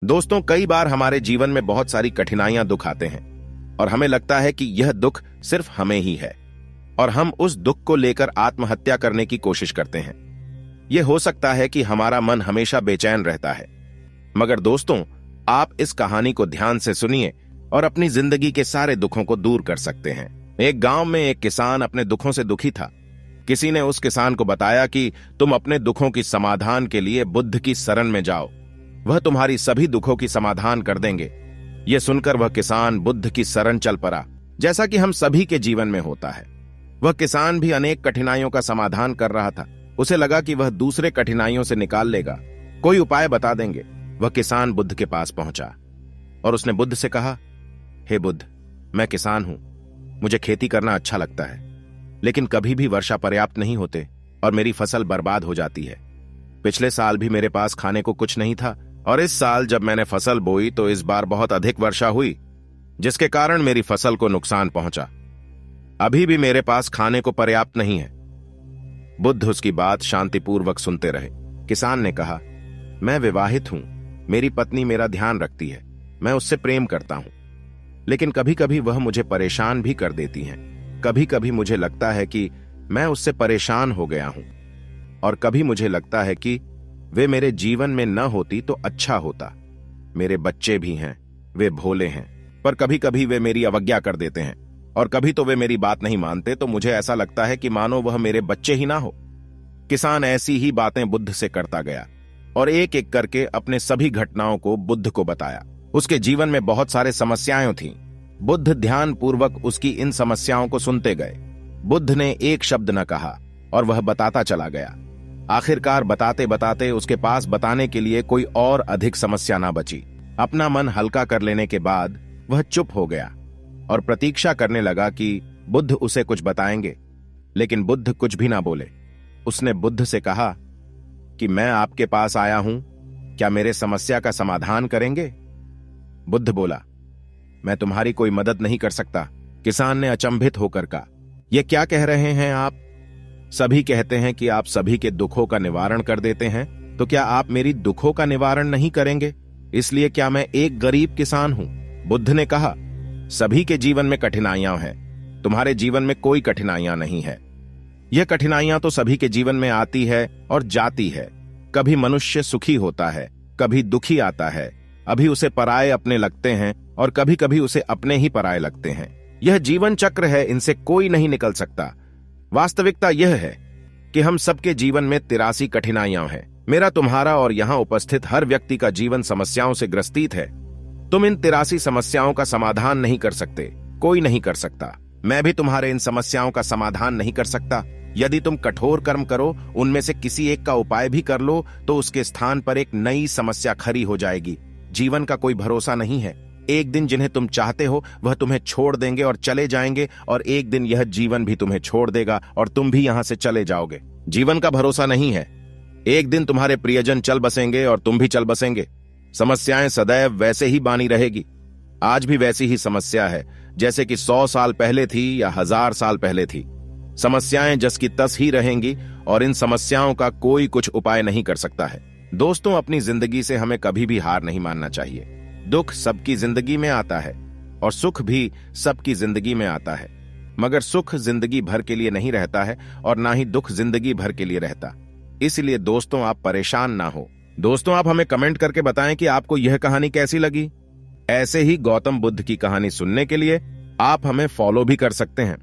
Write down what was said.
दोस्तों, कई बार हमारे जीवन में बहुत सारी कठिनाइयां, दुख आते हैं और हमें लगता है कि यह दुख सिर्फ हमें ही है और हम उस दुख को लेकर आत्महत्या करने की कोशिश करते हैं। यह हो सकता है कि हमारा मन हमेशा बेचैन रहता है, मगर दोस्तों, आप इस कहानी को ध्यान से सुनिए और अपनी जिंदगी के सारे दुखों को दूर कर सकते हैं। एक गांव में एक किसान अपने दुखों से दुखी था। किसी ने उस किसान को बताया कि तुम अपने दुखों की समाधान के लिए बुद्ध की शरण में जाओ, वह तुम्हारी सभी दुखों की समाधान कर देंगे। यह सुनकर वह किसान बुद्ध की शरण चल पड़ा, जैसा कि हम सभी के जीवन में होता है। वह किसान भी अनेक कठिनाइयों का समाधान कर रहा था। उसे लगा कि वह दूसरे कठिनाइयों से निकाल लेगा, कोई उपाय बता देंगे। वह किसान बुद्ध के पास पहुंचा और उसने बुद्ध से कहा, हे बुद्ध, मैं किसान हूं, मुझे खेती करना अच्छा लगता है, लेकिन कभी भी वर्षा पर्याप्त नहीं होते और मेरी फसल बर्बाद हो जाती है। पिछले साल भी मेरे पास खाने को कुछ नहीं था और इस साल जब मैंने फसल बोई तो इस बार बहुत अधिक वर्षा हुई, जिसके कारण मेरी फसल को नुकसान पहुंचा। अभी भी मेरे पास खाने को पर्याप्त नहीं है। बुद्ध उसकी बात शांतिपूर्वक सुनते रहे। किसान ने कहा, मैं विवाहित हूं, मेरी पत्नी मेरा ध्यान रखती है, मैं उससे प्रेम करता हूं, लेकिन कभी कभी वह मुझे परेशान भी कर देती हैं। कभी कभी मुझे लगता है कि मैं उससे परेशान हो गया हूं और कभी मुझे लगता है कि वे मेरे जीवन में न होती तो अच्छा होता। मेरे बच्चे भी हैं, वे भोले हैं, पर कभी कभी वे मेरी अवज्ञा कर देते हैं और कभी तो वे मेरी बात नहीं मानते, तो मुझे ऐसा लगता है कि मानो वह मेरे बच्चे ही ना हो। किसान ऐसी ही बातें बुद्ध से करता गया और एक एक करके अपने सभी घटनाओं को बुद्ध को बताया। उसके जीवन में बहुत सारे समस्याएं थीं। बुद्ध ध्यानपूर्वक उसकी इन समस्याओं को सुनते गए। बुद्ध ने एक शब्द न कहा और वह बताता चला गया। आखिरकार बताते बताते उसके पास बताने के लिए कोई और अधिक समस्या ना बची। अपना मन हल्का कर लेने के बाद वह चुप हो गया और प्रतीक्षा करने लगा कि बुद्ध उसे कुछ बताएंगे, लेकिन बुद्ध कुछ भी ना बोले। उसने बुद्ध से कहा कि मैं आपके पास आया हूं, क्या मेरे समस्या का समाधान करेंगे? बुद्ध बोला, मैं तुम्हारी कोई मदद नहीं कर सकता। किसान ने अचंभित होकर कहा, यह क्या कह रहे हैं आप? सभी कहते हैं कि आप सभी के दुखों का निवारण कर देते हैं, तो क्या आप मेरी दुखों का निवारण नहीं करेंगे? इसलिए क्या मैं एक गरीब किसान हूं? बुद्ध ने कहा, सभी के जीवन में कठिनाइयां हैं, तुम्हारे जीवन में कोई कठिनाइयां नहीं है। यह कठिनाइयां तो सभी के जीवन में आती है और जाती है। कभी मनुष्य सुखी होता है, कभी दुखी आता है, अभी उसे पराये अपने लगते हैं और कभी कभी उसे अपने ही पराये लगते हैं। यह जीवन चक्र है, इनसे कोई नहीं निकल सकता। वास्तविकता यह है कि हम सबके जीवन में 83 कठिनाइयां हैं। मेरा, तुम्हारा और यहां उपस्थित हर व्यक्ति का जीवन समस्याओं से ग्रसित है। तुम इन 83 समस्याओं का समाधान नहीं कर सकते, कोई नहीं कर सकता। मैं भी तुम्हारे इन समस्याओं का समाधान नहीं कर सकता। यदि तुम कठोर कर्म करो, उनमें से किसी एक का उपाय भी कर लो, तो उसके स्थान पर एक नई समस्या खड़ी हो जाएगी। जीवन का कोई भरोसा नहीं है। एक दिन जिन्हें तुम चाहते हो वह तुम्हें छोड़ देंगे और चले जाएंगे, और एक दिन यह जीवन भी तुम्हें छोड़ देगा और तुम भी यहां से चले जाओगे। जीवन का भरोसा नहीं है। एक दिन तुम्हारे प्रियजन चल बसेंगे और तुम भी चल बसेंगे। समस्याएं सदैव वैसे ही बानी रहेगी। आज भी वैसी ही समस्या है जैसे कि 100 साल पहले थी या 1000 साल पहले थी। समस्याएं जस की तस ही रहेंगी और इन समस्याओं का कोई कुछ उपाय नहीं कर सकता है। दोस्तों, अपनी जिंदगी से हमें कभी भी हार नहीं मानना चाहिए। दुख सबकी जिंदगी में आता है और सुख भी सबकी जिंदगी में आता है, मगर सुख जिंदगी भर के लिए नहीं रहता है और ना ही दुख जिंदगी भर के लिए रहता। इसलिए दोस्तों, आप परेशान ना हो। दोस्तों, आप हमें कमेंट करके बताएं कि आपको यह कहानी कैसी लगी। ऐसे ही गौतम बुद्ध की कहानी सुनने के लिए आप हमें फॉलो भी कर सकते हैं।